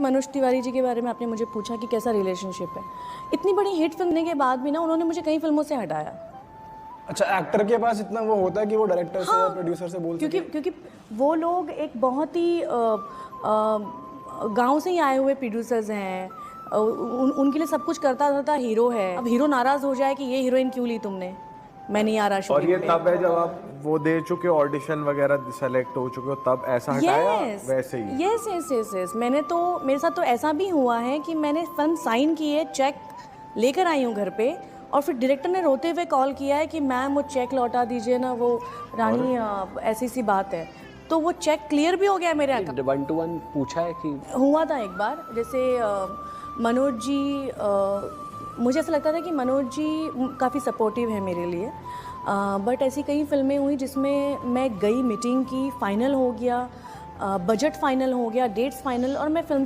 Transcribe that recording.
मनोज तिवारी जी के बारे में आपने मुझे पूछा कि कैसा रिलेशनशिप है। इतनी बड़ी हिट फिल्म के बाद भी ना उन्होंने मुझे कई फिल्मों से हटाया। अच्छा, एक्टर के पास इतना वो होता है कि वो डायरेक्टर से हाँ, या प्रोड्यूसर से बोल सके? क्योंकि वो लोग एक बहुत ही गांव से ही आए हुए प्रोड्यूसर्स हैं। उनके लिए सब कुछ करता रहता हीरो है। अब हीरो नाराज हो जाए कि ये हीरोइन क्यों ली तुमने, मैं नहीं आ रहा और शूटिंग ये पे। तब है जब आप वो दे चुके हो, ऑडिशन वगैरह सेलेक्ट हो चुके हो, तब ऐसा हटाया? वैसे ही? यस। मैंने तो, मेरे साथ तो ऐसा भी हुआ है कि मैंने फिल्म साइन की है, चेक लेकर आई हूँ घर पे, और फिर डायरेक्टर ने रोते हुए कॉल किया है कि मैम वो चेक लौटा दीजिए ना, वो रानी ऐसी सी बात है। तो वो चेक क्लियर भी हो गया मेरे अकाउंट। 1 to 1 पूछा है कि हुआ था एक बार, जैसे मनोज जी, मुझे ऐसा लगता था कि मनोज जी काफ़ी सपोर्टिव है मेरे लिए, बट ऐसी कई फिल्में हुई जिसमें मैं गई, मीटिंग की, फाइनल हो गया, बजट फाइनल हो गया, डेट्स फाइनल, और मैं फिल्म